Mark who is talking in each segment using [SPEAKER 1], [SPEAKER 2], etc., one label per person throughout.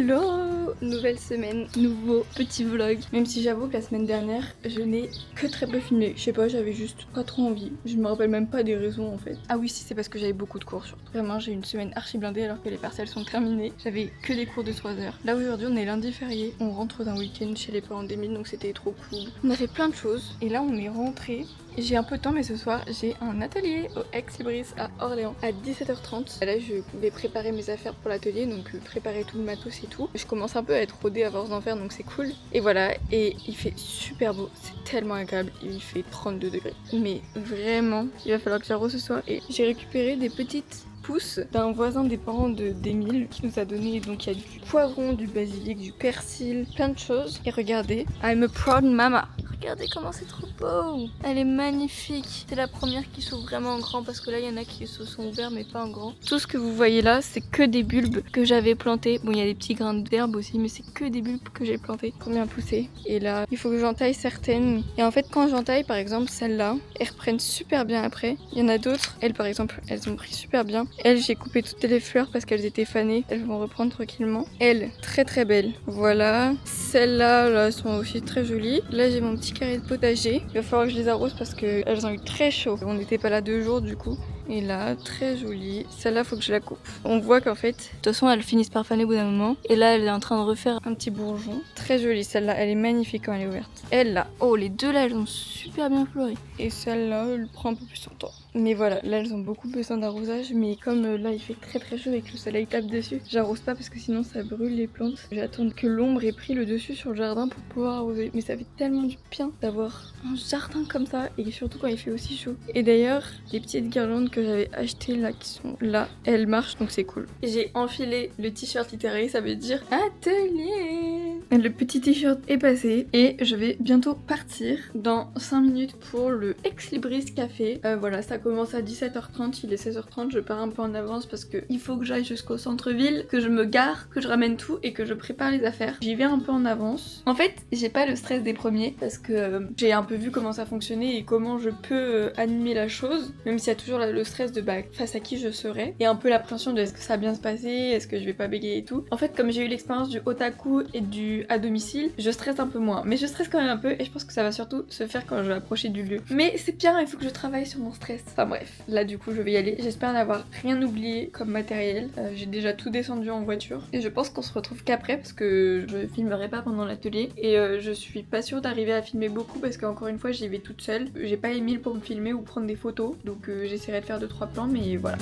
[SPEAKER 1] Hello! Nouvelle semaine, nouveau petit vlog. Même si j'avoue que la semaine dernière, je n'ai que très peu filmé. Je sais pas, j'avais juste pas trop envie. Je me rappelle même pas des raisons en fait. Ah oui, si, c'est parce que j'avais beaucoup de cours surtout. Vraiment, j'ai une semaine archi blindée alors que les partiels sont terminés. J'avais que des cours de 3 heures. Là aujourd'hui, on est lundi férié. On rentre d'un week-end chez les parents d'Emile, donc c'était trop cool. On a fait plein de choses. Et là, on est rentré. J'ai un peu de temps, mais ce soir j'ai un atelier au Ex-Libris à Orléans à 17h30. Là je vais préparer mes affaires pour l'atelier, donc préparer tout le matos et tout. Je commence un peu à être rodée à force d'en faire, donc c'est cool. Et voilà, et il fait super beau, c'est tellement agréable, il fait 32 degrés. Mais vraiment, il va falloir que j'arrose ce soir. Et j'ai récupéré des petites pousses d'un voisin des parents d'Emile qui nous a donné, donc il y a du poivron, du basilic, du persil, plein de choses. Et regardez, I'm a proud mama. Regardez comment c'est trop beau. Elle est magnifique. C'est la première qui s'ouvre vraiment en grand parce que là il y en a qui se sont ouverts mais pas en grand. Tout ce que vous voyez là c'est que des bulbes que j'avais plantés. Bon il y a des petits grains d'herbe aussi mais c'est que des bulbes que j'ai plantés. Combien poussé. Et là il faut que j'en taille certaines. Et en fait quand j'en taille par exemple celles-là elles reprennent super bien après. Il y en a d'autres, elles par exemple elles ont pris super bien. Elles j'ai coupé toutes les fleurs parce qu'elles étaient fanées. Elles vont reprendre tranquillement. Elles très très belles. Voilà. Celles-là là, sont aussi très jolies. Là j'ai mon petit carré de potager. Il va falloir que je les arrose parce qu'elles ont eu très chaud. On n'était pas là 2 jours du coup. Et là, très jolie. Celle-là, faut que je la coupe. On voit qu'en fait, de toute façon, elles finissent par faner au bout d'un moment. Et là, elle est en train de refaire un petit bourgeon. Très jolie, celle-là. Elle est magnifique quand elle est ouverte. Elle, là. Oh, les deux là, elles ont super bien fleuri. Et celle-là, elle prend un peu plus son temps. Mais voilà, là, elles ont beaucoup besoin d'arrosage. Mais comme là, il fait très très chaud et que le soleil tape dessus, j'arrose pas parce que sinon, ça brûle les plantes. J'attends que l'ombre ait pris le dessus sur le jardin pour pouvoir arroser. Mais ça fait tellement du bien d'avoir un jardin comme ça. Et surtout quand il fait aussi chaud. Et d'ailleurs, les petites guirlandes que j'avais acheté là qui sont là, elles marchent donc c'est cool. J'ai enfilé le t-shirt littéraire, ça veut dire atelier. Le petit t-shirt est passé et je vais bientôt partir dans 5 minutes pour le Ex-Libris Café. Voilà, ça commence à 17h30, il est 16h30, je pars un peu en avance parce que il faut que j'aille jusqu'au centre-ville, que je me gare, que je ramène tout et que je prépare les affaires. J'y vais un peu en avance. En fait, j'ai pas le stress des premiers parce que j'ai un peu vu comment ça fonctionnait et comment je peux animer la chose, même s'il y a toujours le stress de face à qui je serai et un peu l'appréhension de est-ce que ça va bien se passer, est-ce que je vais pas bégayer et tout. En fait comme j'ai eu l'expérience du otaku et du à domicile, je stresse un peu moins, mais je stresse quand même un peu et je pense que ça va surtout se faire quand je vais approcher du lieu. Mais c'est bien, il faut que je travaille sur mon stress. Enfin bref, là du coup je vais y aller, j'espère n'avoir rien oublié comme matériel. J'ai déjà tout descendu en voiture et je pense qu'on se retrouve qu'après parce que je filmerai pas pendant l'atelier et je suis pas sûre d'arriver à filmer beaucoup parce qu'encore une fois j'y vais toute seule. J'ai pas Emile pour me filmer ou prendre des photos donc j'essaierai de faire 2-3 plans mais voilà.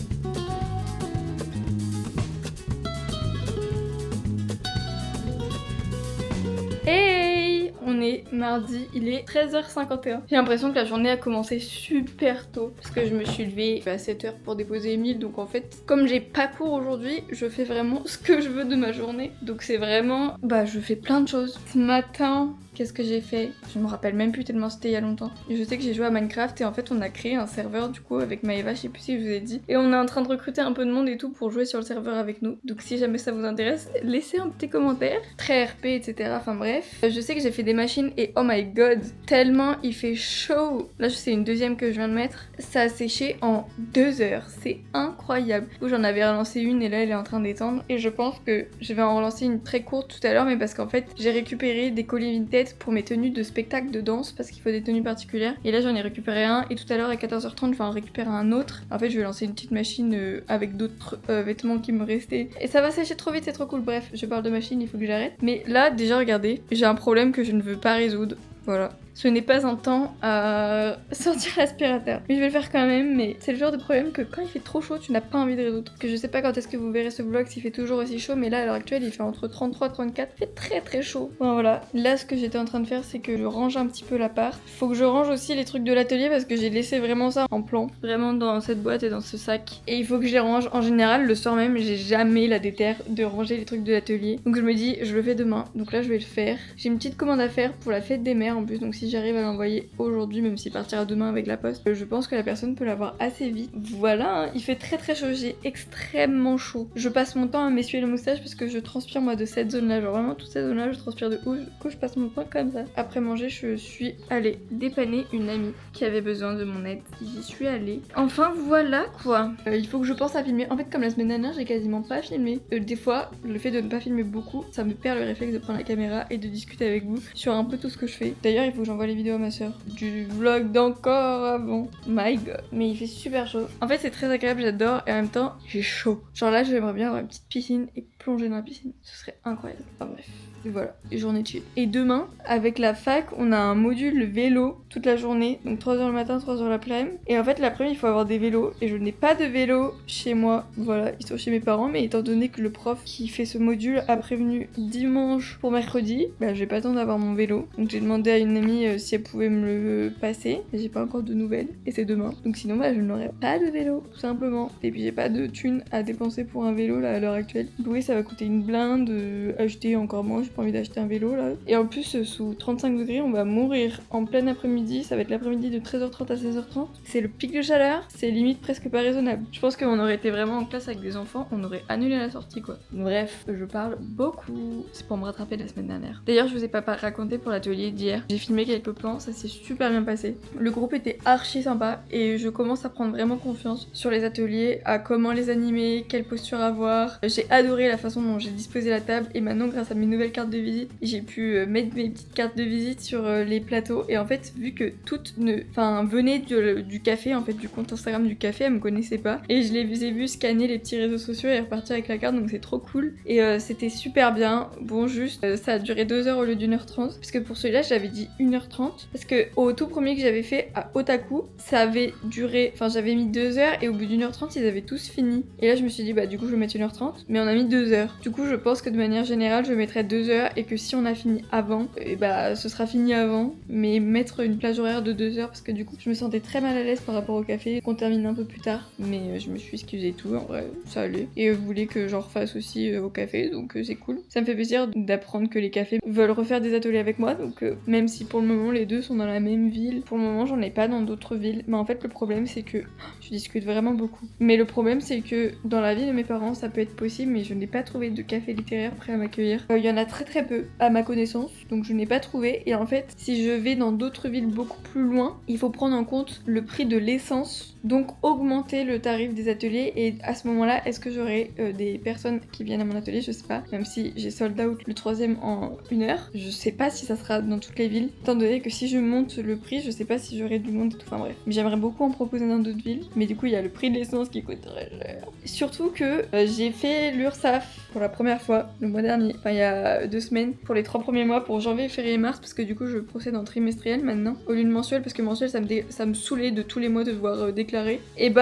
[SPEAKER 1] Hey! On est mardi, il est 13h51. J'ai l'impression que la journée a commencé super tôt parce que je me suis levée à 7h pour déposer Emile donc en fait comme j'ai pas cours aujourd'hui je fais vraiment ce que je veux de ma journée donc c'est vraiment je fais plein de choses. Ce matin qu'est-ce que j'ai fait? Je me rappelle même plus tellement c'était il y a longtemps. Je sais que j'ai joué à Minecraft et en fait on a créé un serveur du coup avec Maëva, je sais plus si je vous ai dit. Et on est en train de recruter un peu de monde et tout pour jouer sur le serveur avec nous. Donc si jamais ça vous intéresse, laissez un petit commentaire. Très RP etc. Enfin bref. Je sais que j'ai fait des machines et oh my god, tellement il fait chaud. Là c'est une deuxième que je viens de mettre. Ça a séché en 2 heures. C'est incroyable. Du coup j'en avais relancé une et là elle est en train d'étendre. Et je pense que je vais en relancer une très courte tout à l'heure mais parce qu'en fait j'ai récupéré des colis Vinted pour mes tenues de spectacle de danse parce qu'il faut des tenues particulières et là j'en ai récupéré un et tout à l'heure à 14h30 je vais en récupérer un autre. En fait je vais lancer une petite machine avec d'autres vêtements qui me restaient et ça va sécher trop vite, c'est trop cool. Bref, je parle de machine, il faut que j'arrête. Mais là déjà regardez, j'ai un problème que je ne veux pas résoudre. Voilà. Ce n'est pas un temps à sortir l'aspirateur. Mais je vais le faire quand même, mais c'est le genre de problème que quand il fait trop chaud, tu n'as pas envie de résoudre. Que je sais pas quand est-ce que vous verrez ce vlog s'il fait toujours aussi chaud, mais là à l'heure actuelle il fait entre 33 et 34. Il fait très très chaud. Enfin, voilà. Là ce que j'étais en train de faire c'est que je range un petit peu l'appart. Faut que je range aussi les trucs de l'atelier parce que j'ai laissé vraiment ça en plan. Vraiment dans cette boîte et dans ce sac. Et il faut que je les range. En général le soir même j'ai jamais la déterre de ranger les trucs de l'atelier. Donc je me dis je le fais demain. Donc là je vais le faire. J'ai une petite commande à faire pour la fête des mères en plus. Donc si si j'arrive à l'envoyer aujourd'hui, même s'il partira demain avec la poste, je pense que la personne peut l'avoir assez vite. Voilà, hein, il fait très très chaud, j'ai extrêmement chaud. Je passe mon temps à m'essuyer le moustache parce que je transpire moi de cette zone là, genre vraiment toute cette zone là je transpire de ouf. Du coup je passe mon temps comme ça. Après manger je suis allée dépanner une amie qui avait besoin de mon aide. J'y suis allée. Enfin voilà quoi. Il faut que je pense à filmer. En fait comme la semaine dernière j'ai quasiment pas filmé. Des fois le fait de ne pas filmer beaucoup ça me perd le réflexe de prendre la caméra et de discuter avec vous sur un peu tout ce que je fais. D'ailleurs il faut que j'envoie les vidéos à ma soeur du vlog d'encore avant. My god. Mais il fait super chaud. En fait c'est très agréable, j'adore et en même temps j'ai chaud. Genre là j'aimerais bien avoir une petite piscine et plonger dans la piscine. Ce serait incroyable. Enfin bref. Et voilà, et journée chill. Et demain, avec la fac, on a un module vélo toute la journée. Donc 3h le matin, 3h l'après-midi. Et en fait, l'après-midi, il faut avoir des vélos. Et je n'ai pas de vélo chez moi. Voilà, ils sont chez mes parents. Mais étant donné que le prof qui fait ce module a prévenu dimanche pour mercredi, bah j'ai pas le temps d'avoir mon vélo. Donc j'ai demandé à une amie si elle pouvait me le passer. Et j'ai pas encore de nouvelles. Et c'est demain. Donc sinon, bah je n'aurai pas de vélo, tout simplement. Et puis j'ai pas de thunes à dépenser pour un vélo là à l'heure actuelle. Donc oui, ça va coûter une blinde. Acheter encore moins. J'ai pas envie d'acheter un vélo là. Et en plus, sous 35 degrés, on va mourir en plein après-midi. Ça va être l'après-midi de 13h30 à 16h30. C'est le pic de chaleur, c'est limite presque pas raisonnable. Je pense qu'on aurait été vraiment en classe avec des enfants, on aurait annulé la sortie quoi. Bref, je parle beaucoup. C'est pour me rattraper de la semaine dernière. D'ailleurs, je vous ai pas raconté pour l'atelier d'hier. J'ai filmé quelques plans, ça s'est super bien passé. Le groupe était archi sympa et je commence à prendre vraiment confiance sur les ateliers, à comment les animer, quelle posture avoir. J'ai adoré la façon dont j'ai disposé la table et maintenant, grâce à mes nouvelles cartes de visite, j'ai pu mettre mes petites cartes de visite sur les plateaux et en fait vu que toutes venaient du café, en fait du compte Instagram du café, elles me connaissaient pas et je les ai vues scanner les petits réseaux sociaux et repartir avec la carte, donc c'est trop cool et c'était super bien. Bon juste ça a duré 2 heures au lieu d'1h30 parce que pour celui-là j'avais dit 1h30 parce que au tout premier que j'avais fait à Otaku ça avait duré, j'avais mis 2 heures et au bout d'1h30 ils avaient tous fini et là je me suis dit bah du coup je vais mettre 1h30 mais on a mis 2 heures. Du coup je pense que de manière générale je mettrais 2 heures et que si on a fini avant, et bah ce sera fini avant, mais mettre une plage horaire de 2 heures parce que du coup je me sentais très mal à l'aise par rapport au café, qu'on termine un peu plus tard, mais je me suis excusée et tout, en vrai ça allait. Et vous voulez que j'en refasse aussi au café, donc c'est cool. Ça me fait plaisir d'apprendre que les cafés veulent refaire des ateliers avec moi, donc même si pour le moment les deux sont dans la même ville, pour le moment j'en ai pas dans d'autres villes, mais en fait le problème c'est que je discute vraiment beaucoup. Mais le problème c'est que dans la ville de mes parents ça peut être possible, mais je n'ai pas trouvé de café littéraire prêt à m'accueillir. Il y en a très peu à ma connaissance, donc je n'ai pas trouvé. Et en fait, si je vais dans d'autres villes beaucoup plus loin, il faut prendre en compte le prix de l'essence, donc augmenter le tarif des ateliers. Et à ce moment-là, est-ce que j'aurai des personnes qui viennent à mon atelier? Je sais pas, même si j'ai sold out le 3e en 1 heure. Je sais pas si ça sera dans toutes les villes, étant donné que si je monte le prix, je sais pas si j'aurai du monde et tout. Enfin bref, mais j'aimerais beaucoup en proposer dans d'autres villes. Mais du coup, il y a le prix de l'essence qui coûte très cher. Surtout que j'ai fait l'URSSAF pour la première fois le mois dernier, il y a 2 semaines, pour les 3 premiers mois, pour janvier, février et mars, parce que du coup je procède en trimestriel maintenant, au lieu de mensuel, parce que mensuel ça me saoulait de tous les mois de devoir déclarer. Et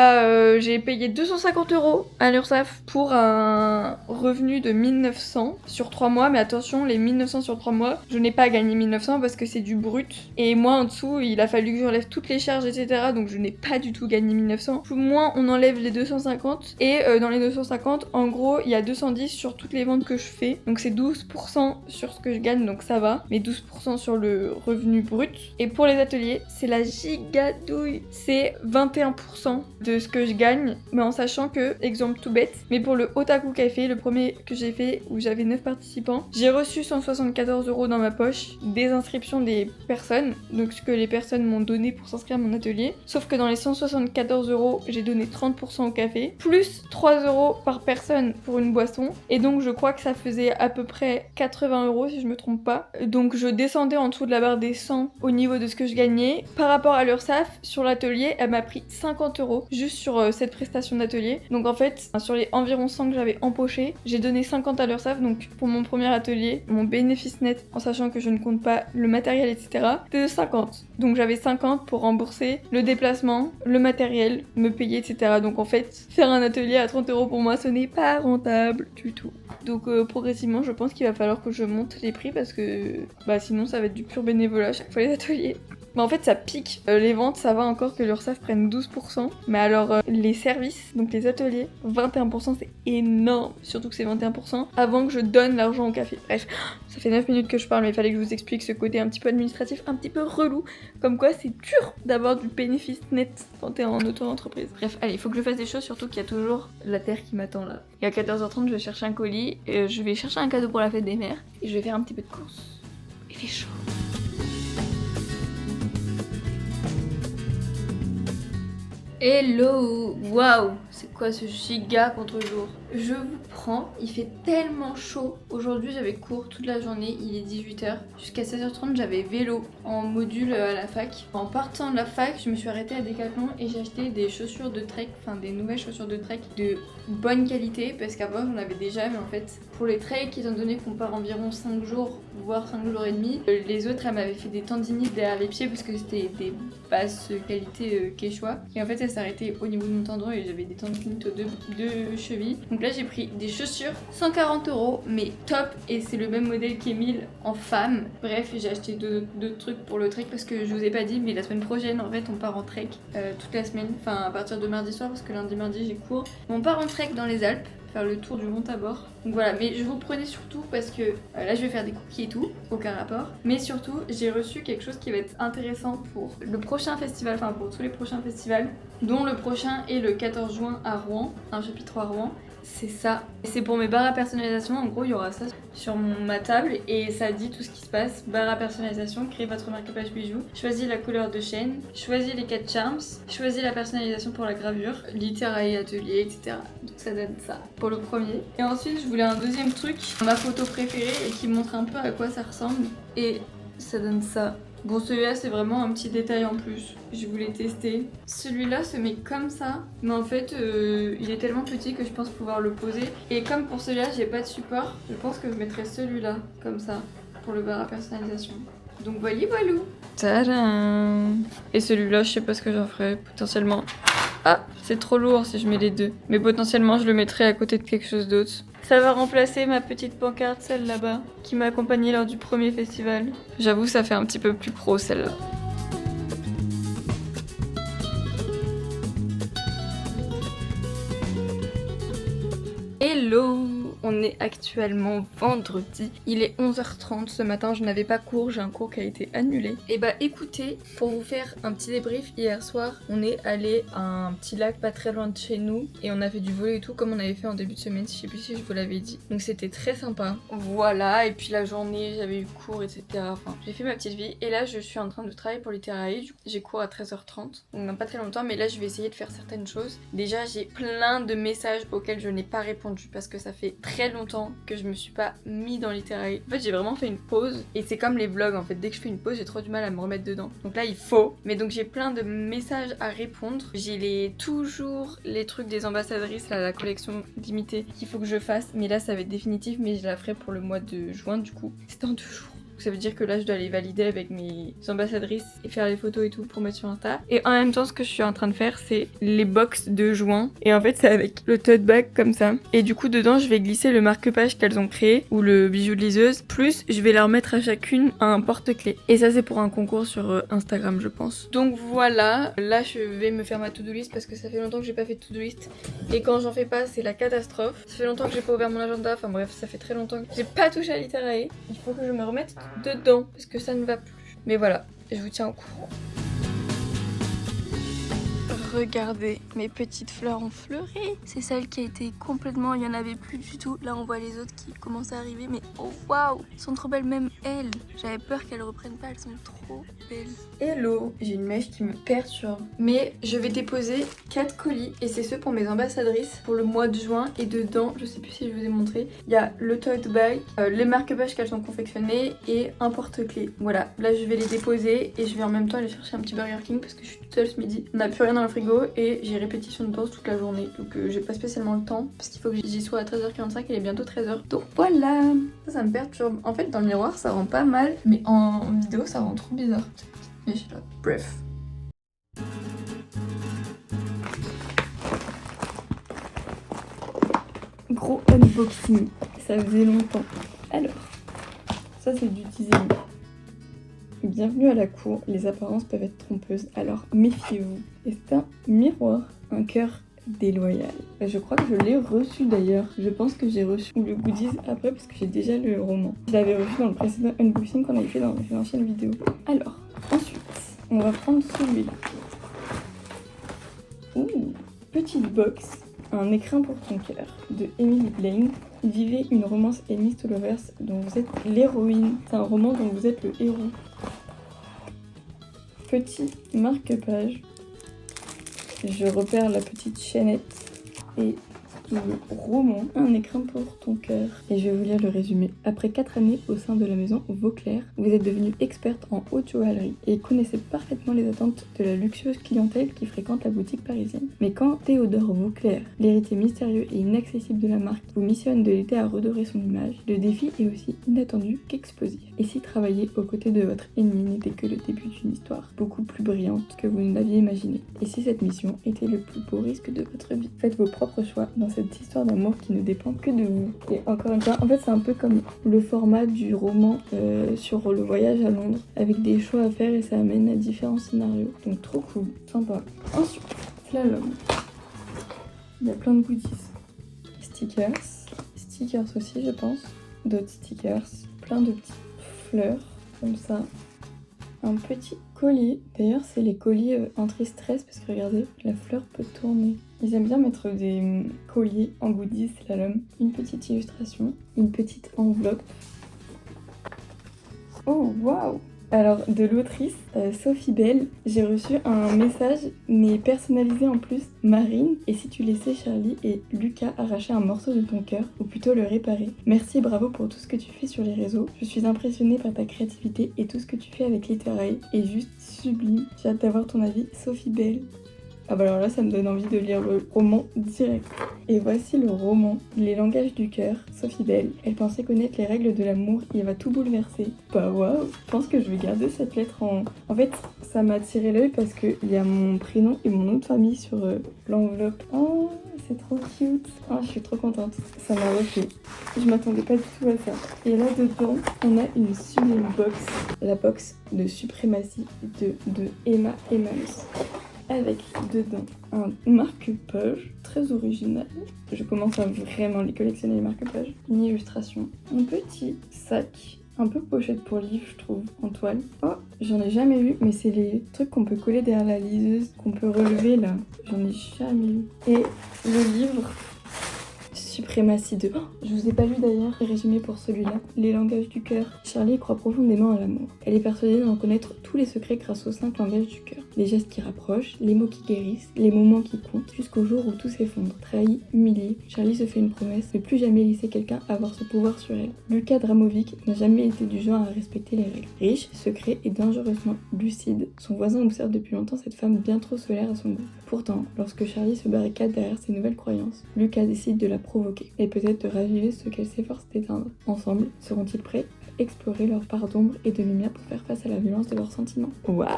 [SPEAKER 1] j'ai payé 250 € à l'URSSAF pour un revenu de 1900 sur 3 mois, mais attention, les 1900 sur 3 mois, je n'ai pas gagné 1900 parce que c'est du brut, et moi en dessous, il a fallu que j'enlève toutes les charges, etc., donc je n'ai pas du tout gagné 1900. Moins on enlève les 250, et dans les 250, en gros, il y a 210 sur toutes les ventes que je fais, donc c'est 12% sur ce que je gagne, donc ça va, mais 12% sur le revenu brut. Et pour les ateliers, c'est la gigadouille, c'est 21% de ce que je gagne, mais en sachant que, exemple tout bête, mais pour le Otaku Café, le premier que j'ai fait où j'avais 9 participants, j'ai reçu 174 € dans ma poche des inscriptions des personnes, donc ce que les personnes m'ont donné pour s'inscrire à mon atelier, sauf que dans les 174 €, j'ai donné 30% au café, plus 3 € par personne pour une boisson, et donc je crois que ça faisait à peu près 80 € si je me trompe pas. Donc je descendais en dessous de la barre des 100 au niveau de ce que je gagnais. Par rapport à l'URSSAF, sur l'atelier, elle m'a pris 50 € juste sur cette prestation d'atelier. Donc en fait, sur les environ 100 que j'avais empoché, j'ai donné 50 à l'URSSAF, donc pour mon premier atelier, mon bénéfice net, en sachant que je ne compte pas le matériel, etc., c'était de 50. Donc j'avais 50 pour rembourser le déplacement, le matériel, me payer, etc. Donc en fait, faire un atelier à 30 € pour moi, ce n'est pas rentable du tout. Donc progressivement, je pense qu'il va falloir que je monte les prix parce que sinon ça va être du pur bénévolat à chaque fois les ateliers. Mais en fait ça pique. Les ventes ça va encore que l'Urssaf prenne 12%. Mais alors les services, donc les ateliers, 21% c'est énorme. Surtout que c'est 21% avant que je donne l'argent au café. Bref, ça fait 9 minutes que je parle mais il fallait que je vous explique ce côté un petit peu administratif, un petit peu relou. Comme quoi c'est dur d'avoir du bénéfice net quand t'es en auto-entreprise. Bref, allez, il faut que je fasse des choses, surtout qu'il y a toujours la terre qui m'attend là. Et à 14h30 je vais chercher un colis, et je vais chercher un cadeau pour la fête des mères. Et je vais faire un petit peu de course. Il fait chaud. Hello! Waouh! C'est quoi ce giga contre-jour? Je vous prends, il fait tellement chaud. Aujourd'hui j'avais cours toute la journée, il est 18h. Jusqu'à 16h30 j'avais vélo en module à la fac. En partant de la fac, je me suis arrêtée à Decathlon et j'ai acheté des chaussures de trek, enfin des nouvelles chaussures de trek de bonne qualité parce qu'avant j'en avais déjà, mais en fait pour les treks, étant donné qu'on part environ 5 jours, voire 5 jours et demi, les autres elles m'avaient fait des tendinites derrière les pieds parce que c'était des basses qualité quechua. Et en fait, ça s'arrêtait au niveau de mon tendon et j'avais des tendinites aux deux chevilles. Donc là, j'ai pris des chaussures 140 €, mais top. Et c'est le même modèle qu'Emile en femme. Bref, j'ai acheté deux trucs pour le trek parce que je vous ai pas dit, mais la semaine prochaine, en fait, on part en trek toute la semaine. Enfin, à partir de mardi soir parce que lundi, mardi, j'ai cours. On part en trek dans les Alpes, faire le tour du Mont Tabor. Donc voilà, mais je vous prenais surtout parce que là je vais faire des cookies et tout, aucun rapport. Mais surtout, j'ai reçu quelque chose qui va être intéressant pour le prochain festival, enfin pour tous les prochains festivals, dont le prochain est le 14 juin à Rouen, un chapitre à Rouen. C'est ça. C'est pour mes barres à personnalisation. En gros, il y aura ça sur ma table et ça dit tout ce qui se passe. Barre à personnalisation, créez votre marque-page bijoux, choisis la couleur de chaîne, choisis les 4 charms, choisis la personnalisation pour la gravure, littéraire, atelier, etc. Donc ça donne ça pour le premier. Et ensuite, je voulais un deuxième truc, ma photo préférée et qui montre un peu à quoi ça ressemble. Et ça donne ça. Bon, celui-là, c'est vraiment un petit détail en plus. Je voulais tester. Celui-là se met comme ça, mais en fait, il est tellement petit que je pense pouvoir le poser. Et comme pour celui-là, j'ai pas de support, je pense que je mettrai celui-là, comme ça, pour le bar à personnalisation. Donc voilà, voilou. Tadam! Et celui-là, je sais pas ce que j'en ferai, potentiellement. Ah, c'est trop lourd si je mets les deux. Mais potentiellement, je le mettrai à côté de quelque chose d'autre. Ça va remplacer ma petite pancarte, celle là-bas, qui m'a accompagnée lors du premier festival. J'avoue, ça fait un petit peu plus pro, celle-là. Hello! On est actuellement vendredi, il est 11h30, ce matin je n'avais pas cours, j'ai un cours qui a été annulé. Et bah écoutez, pour vous faire un petit débrief, hier soir on est allé à un petit lac pas très loin de chez nous et on a fait du volley et tout comme on avait fait en début de semaine, je sais plus si je vous l'avais dit. Donc c'était très sympa. Voilà, et puis la journée j'avais eu cours etc. Enfin j'ai fait ma petite vie et là je suis en train de travailler pour littéraire. J'ai cours à 13h30, donc pas très longtemps, mais là je vais essayer de faire certaines choses. Déjà j'ai plein de messages auxquels je n'ai pas répondu parce que ça fait très longtemps que je me suis pas mis dans littéraire. En fait j'ai vraiment fait une pause et c'est comme les vlogs en fait, dès que je fais une pause j'ai trop du mal à me remettre dedans. Donc là il faut, mais donc j'ai plein de messages à répondre. J'ai toujours les trucs des ambassadrices, là, la collection limitée qu'il faut que je fasse, mais là ça va être définitif, mais je la ferai pour le mois de juin du coup. C'est dans 2 jours. Ça veut dire que là je dois les valider avec mes ambassadrices et faire les photos et tout pour mettre sur Insta. Et en même temps ce que je suis en train de faire c'est les box de juin. Et en fait c'est avec le tote bag comme ça. Et du coup dedans je vais glisser le marque-page qu'elles ont créé ou le bijou de liseuse. Plus je vais leur mettre à chacune un porte-clés. Et ça c'est pour un concours sur Instagram je pense. Donc voilà, là je vais me faire ma to-do list parce que ça fait longtemps que j'ai pas fait de to-do list. Et quand j'en fais pas c'est la catastrophe. Ça fait longtemps que j'ai pas ouvert mon agenda. Enfin bref ça fait très longtemps que j'ai pas touché à littéraire. Il faut que je me remette dedans parce que ça ne va plus. Mais voilà, je vous tiens au courant. Regardez mes petites fleurs ont fleuré. C'est celle qui a été complètement, il n'y en avait plus du tout. Là on voit les autres qui commencent à arriver, mais oh waouh, elles sont trop belles, même elles. J'avais peur qu'elles reprennent pas, elles sont trop belles. Hello, j'ai une mèche qui me perturbe. Mais je vais déposer 4 colis et c'est ceux pour mes ambassadrices pour le mois de juin. Et dedans, je sais plus si je vous ai montré, il y a le tote bag, les marque-pages qu'elles ont confectionnées et un porte-clés. Voilà, là je vais les déposer et je vais en même temps aller chercher un petit Burger King parce que je suis toute seule ce midi. On n'a plus rien dans le frigo et j'ai répétition de danse toute la journée. Donc j'ai pas spécialement le temps parce qu'il faut que j'y sois à 13h45, il est bientôt 13h. Donc voilà, ça me perturbe. En fait dans le miroir ça rend pas mal, mais en vidéo ça rend trop bizarre. Et je suis là, bref. Gros unboxing, ça faisait longtemps. Alors, ça c'est du teasing. Bienvenue à la cour, les apparences peuvent être trompeuses, alors méfiez-vous. Et c'est un miroir, un cœur déloyal. Je crois que je l'ai reçu d'ailleurs. Je pense que j'ai reçu le goodies après parce que j'ai déjà le roman. Je l'avais reçu dans le précédent unboxing qu'on avait fait dans une ancienne vidéo. Alors, ensuite, on va prendre celui-là. Ouh, petite box, un écrin pour ton cœur de Emily Blaine. Vivez une romance enemies to lovers dont vous êtes l'héroïne. C'est un roman dont vous êtes le héros. Petit marque-page. Je repère la petite chaînette et le roman, un écrin pour ton cœur. Et je vais vous lire le résumé. Après 4 années au sein de la maison Vauclair, vous êtes devenue experte en haute joaillerie et connaissez parfaitement les attentes de la luxueuse clientèle qui fréquente la boutique parisienne. Mais quand Théodore Vauclair, l'héritier mystérieux et inaccessible de la marque, vous missionne de l'aider à redorer son image, le défi est aussi inattendu qu'explosif. Et si travailler aux côtés de votre ennemi n'était que le début d'une histoire beaucoup plus brillante que vous ne l'aviez imaginé? Et si cette mission était le plus beau risque de votre vie? Faites vos propres choix dans cette histoire d'amour qui ne dépend que de vous. Et encore une fois, en fait c'est un peu comme le format du roman sur le voyage à Londres, avec des choix à faire et ça amène à différents scénarios. Donc trop cool, sympa. Ensuite, slalom. Il y a plein de goodies. Stickers aussi je pense. D'autres stickers, plein de petites fleurs comme ça. Un petit collier. D'ailleurs, c'est les colliers anti-stress parce que regardez, la fleur peut tourner. Ils aiment bien mettre des colliers en goodies, slalom. Une petite illustration, une petite enveloppe. Oh, waouh! Alors, de l'autrice Sophie Bell, j'ai reçu un message, mais personnalisé en plus, Marine. Et si tu laissais Charlie et Lucas arracher un morceau de ton cœur, ou plutôt le réparer. Merci et bravo pour tout ce que tu fais sur les réseaux. Je suis impressionnée par ta créativité et tout ce que tu fais avec Littérail est juste sublime. J'ai hâte d'avoir ton avis, Sophie Bell. Ah bah alors là, ça me donne envie de lire le roman direct. Et voici le roman, Les langages du cœur, Sophie Bell. Elle pensait connaître les règles de l'amour et elle va tout bouleverser. Bah waouh, je pense que je vais garder cette lettre en... En fait, ça m'a attiré l'œil parce qu'il y a mon prénom et mon nom de famille sur l'enveloppe. Oh, c'est trop cute. Oh, je suis trop contente. Ça m'a refait. Je m'attendais pas du tout à ça. Et là dedans, on a une sublime box. La box de suprématie de Emma Emmons. Avec dedans un marque-page très original. Je commence à vraiment les collectionner les marque-pages. Une illustration. Un petit sac. Un peu pochette pour livre, je trouve, en toile. Oh, j'en ai jamais eu, mais c'est les trucs qu'on peut coller derrière la liseuse, qu'on peut relever là. J'en ai jamais eu. Et le livre... Suprématie 2. Oh, je vous ai pas lu d'ailleurs le résumé pour celui-là. Les langages du cœur. Charlie croit profondément à l'amour. Elle est persuadée d'en connaître tous les secrets grâce aux 5 langages du cœur. Les gestes qui rapprochent, les mots qui guérissent, les moments qui comptent, jusqu'au jour où tout s'effondre. Trahi, humilié, Charlie se fait une promesse de plus jamais laisser quelqu'un avoir ce pouvoir sur elle. Lucas Dramovic n'a jamais été du genre à respecter les règles. Riche, secret et dangereusement lucide, son voisin observe depuis longtemps cette femme bien trop solaire à son goût. Pourtant, lorsque Charlie se barricade derrière ses nouvelles croyances, Lucas décide de la provoquer et peut-être de raviver ce qu'elle s'efforce d'éteindre. Ensemble, seront-ils prêts à explorer leur part d'ombre et de lumière pour faire face à la violence de leurs sentiments? Waouh!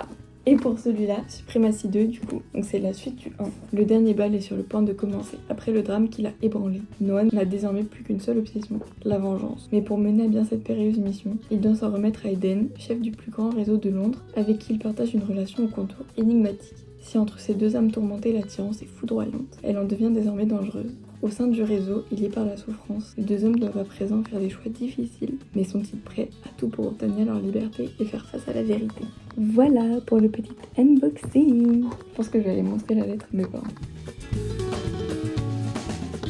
[SPEAKER 1] Et pour celui-là, Suprématie 2 du coup, donc c'est la suite du 1. Le dernier bal est sur le point de commencer, après le drame qui l'a ébranlé. Noah n'a désormais plus qu'une seule obsession, la vengeance. Mais pour mener à bien cette périlleuse mission, il doit s'en remettre à Eden, chef du plus grand réseau de Londres, avec qui il partage une relation au contour énigmatique. Si entre ces deux âmes tourmentées l'attirance est foudroyante, elle en devient désormais dangereuse. Au sein du réseau, liés par la souffrance, les deux hommes doivent à présent faire des choix difficiles, mais sont-ils prêts à tout pour obtenir leur liberté et faire face à la vérité? Voilà pour le petit unboxing. Je pense que je vais aller montrer la lettre à mes parents.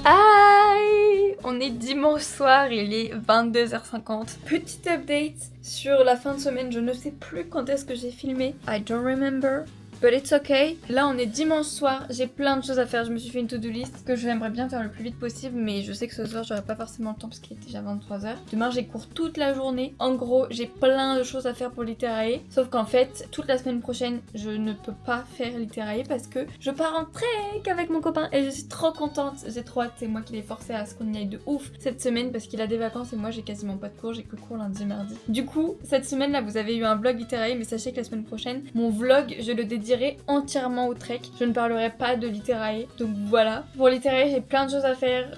[SPEAKER 1] Aïe! On est dimanche soir, il est 22h50. Petite update sur la fin de semaine, je ne sais plus quand est-ce que j'ai filmé. I don't remember. But it's okay. Là on est dimanche soir, j'ai plein de choses à faire, je me suis fait une to-do list que j'aimerais bien faire le plus vite possible, mais je sais que ce soir j'aurai pas forcément le temps parce qu'il est déjà 23h. Demain j'ai cours toute la journée, en gros j'ai plein de choses à faire pour Littérae, sauf qu'en fait toute la semaine prochaine je ne peux pas faire Littérae parce que je pars en trek avec mon copain et je suis trop contente, j'ai trop hâte, c'est moi qui l'ai forcé à ce qu'on y aille de ouf cette semaine parce qu'il a des vacances et moi j'ai quasiment pas de cours, j'ai que cours lundi mardi. Du coup cette semaine là vous avez eu un vlog Littérae, mais sachez que la semaine prochaine mon vlog je le dédie dédierai entièrement au trek. Je ne parlerai pas de l'Itterae. Donc voilà. Pour l'Itterae, j'ai plein de choses à faire.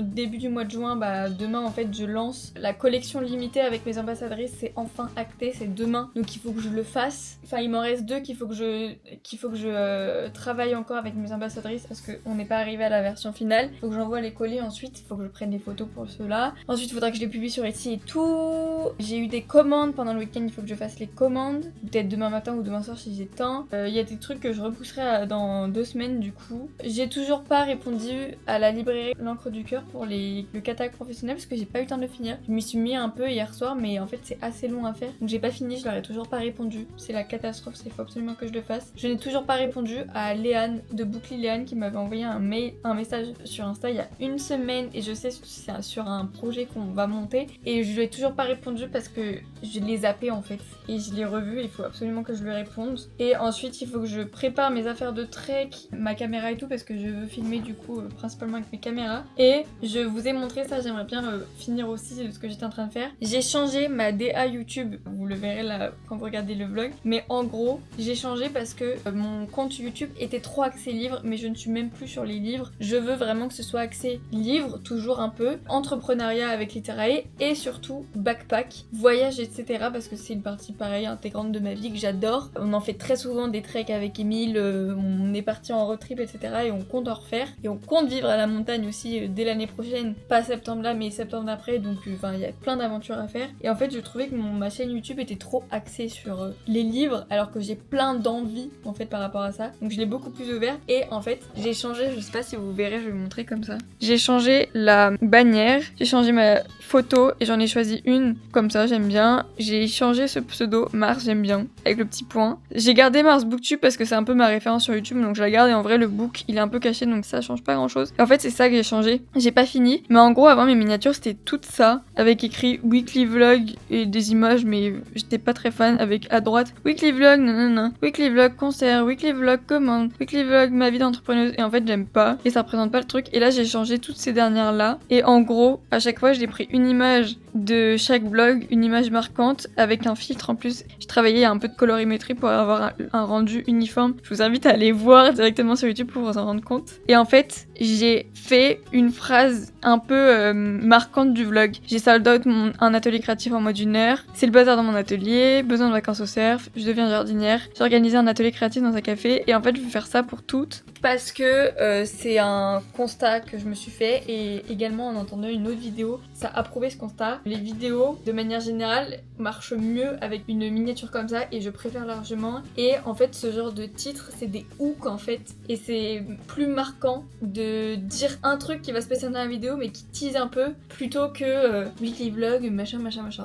[SPEAKER 1] Début du mois de juin, demain en fait je lance la collection limitée avec mes ambassadrices. C'est enfin acté, c'est demain. Donc il faut que je le fasse. Enfin il m'en reste 2 qu'il faut que je travaille encore avec mes ambassadrices parce qu'on n'est pas arrivé à la version finale. Faut que j'envoie les colis ensuite. Il faut que je prenne des photos pour ceux-là. Ensuite il faudra que je les publie sur Etsy et tout. J'ai eu des commandes pendant le week-end. Il faut que je fasse les commandes. Peut-être demain matin ou demain soir si j'ai temps. Il y a des trucs que je repousserai dans 2 semaines du coup. J'ai toujours pas répondu à la librairie L'Encre du Cœur pour le catalogue professionnel parce que j'ai pas eu le temps de le finir. Je m'y suis mis un peu hier soir mais en fait c'est assez long à faire. Donc j'ai pas fini, je leur ai toujours pas répondu. C'est la catastrophe, il faut absolument que je le fasse. Je n'ai toujours pas répondu à Léane de Boucli Léane qui m'avait envoyé un message sur Insta il y a 1 semaine et je sais c'est sur un projet qu'on va monter et je lui ai toujours pas répondu parce que je l'ai zappé en fait et je l'ai revu, il faut absolument que je lui réponde. Et ensuite il faut que je prépare mes affaires de trek, ma caméra et tout parce que je veux filmer du coup principalement avec mes caméras. Et je vous ai montré ça, j'aimerais bien finir aussi ce que j'étais en train de faire. J'ai changé ma DA YouTube, vous le verrez là quand vous regardez le vlog, mais en gros j'ai changé parce que mon compte YouTube était trop axé livre, mais je ne suis même plus sur les livres. Je veux vraiment que ce soit axé livre, toujours un peu, entrepreneuriat avec l'Itterae et surtout backpack, voyage etc. parce que c'est une partie pareille intégrante de ma vie que j'adore. On en fait très souvent des treks avec Emile, on est parti en road trip etc. et on compte en refaire et on compte vivre à la montagne aussi dès l'année prochaine, pas septembre là mais septembre d'après, donc il y a plein d'aventures à faire. Et en fait je trouvais que ma chaîne YouTube était trop axée sur les livres alors que j'ai plein d'envie en fait par rapport à ça, donc je l'ai beaucoup plus ouverte. Et en fait j'ai changé, je sais pas si vous verrez, je vais vous montrer comme ça, j'ai changé la bannière, j'ai changé ma photo et j'en ai choisi une comme ça, j'aime bien. J'ai changé ce pseudo Mars, j'aime bien, avec le petit point. J'ai gardé Mars Booktube parce que c'est un peu ma référence sur YouTube, donc je la garde et en vrai le book il est un peu caché donc ça change pas grand chose. Et en fait c'est ça que j'ai changé, j'ai pas fini, mais en gros avant mes miniatures c'était tout ça avec écrit weekly vlog et des images, mais j'étais pas très fan, avec à droite weekly vlog nanana, weekly vlog concert, weekly vlog commande, weekly vlog ma vie d'entrepreneuse, et en fait j'aime pas et ça représente pas le truc. Et là j'ai changé toutes ces dernières là et en gros à chaque fois j'ai pris une image de chaque vlog, une image marquante avec un filtre en plus. J'ai travaillé un peu de colorimétrie pour avoir un rendu uniforme. Je vous invite à aller voir directement sur YouTube pour vous en rendre compte. Et en fait j'ai fait une phrase un peu marquante du vlog. J'ai sold out un atelier créatif en mode 1 heure. C'est le bazar dans mon atelier, besoin de vacances au surf, je deviens jardinière. J'ai organisé un atelier créatif dans un café et en fait je vais faire ça pour toutes parce que c'est un constat que je me suis fait et également en entendant une autre vidéo, ça a prouvé ce constat. Les vidéos de manière générale marchent mieux avec une miniature comme ça et je préfère largement. Et en fait ce genre de titre c'est des hooks en fait et c'est plus marquant de dire un truc qui va se passer dans la vidéo mais qui tease un peu plutôt que weekly vlog machin.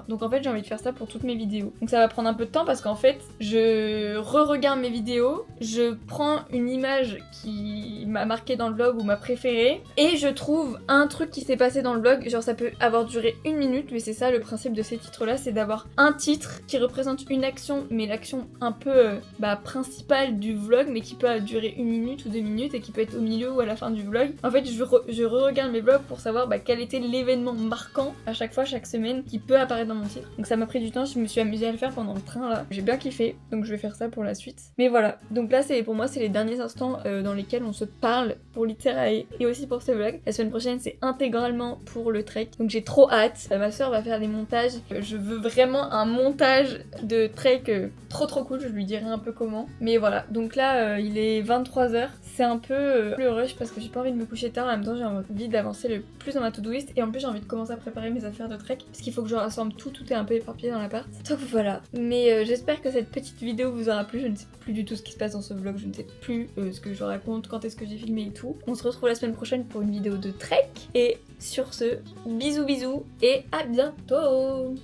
[SPEAKER 1] Donc en fait j'ai envie de faire ça pour toutes mes vidéos. Donc ça va prendre un peu de temps parce qu'en fait je re-regarde mes vidéos, je prends une image qui m'a marqué dans le vlog ou m'a préférée et je trouve un truc qui s'est passé dans le vlog, genre ça peut avoir duré 1 minute mais c'est ça le principe de ces titres là, c'est d'avoir un titre qui représente une action mais l'action un peu principale du vlog mais qui peut durer 1 minute ou 2 minutes et qui peut être au milieu ou à la fin du vlog. En fait je re-regarde mes vlogs pour savoir quel était l'événement marquant à chaque fois, chaque semaine qui peut apparaître dans mon titre. Donc ça m'a pris du temps, je me suis amusée à le faire pendant le train là. J'ai bien kiffé, donc je vais faire ça pour la suite. Mais voilà, donc là pour moi c'est les derniers instants dans lesquels on se parle pour l'Itterae et aussi pour ce vlog. La semaine prochaine c'est intégralement pour le trek, donc j'ai trop hâte. Ma soeur va faire des montages, je veux vraiment un montage de trek trop cool, je lui dirai un peu comment. Mais voilà, donc là il est 23h, c'est un peu le rush parce que j'ai pas envie de me coucher tard, en même temps j'ai envie d'avancer le plus dans ma to-do list et en plus j'ai envie de commencer à préparer mes affaires de trek parce qu'il faut que je rassemble tout est un peu éparpillé dans l'appart. Donc voilà, mais j'espère que cette petite vidéo vous aura plu. Je ne sais plus du tout ce qui se passe dans ce vlog, je ne sais plus ce que je raconte, quand est-ce que j'ai filmé et tout. On se retrouve la semaine prochaine pour une vidéo de trek et sur ce, bisous et à bientôt.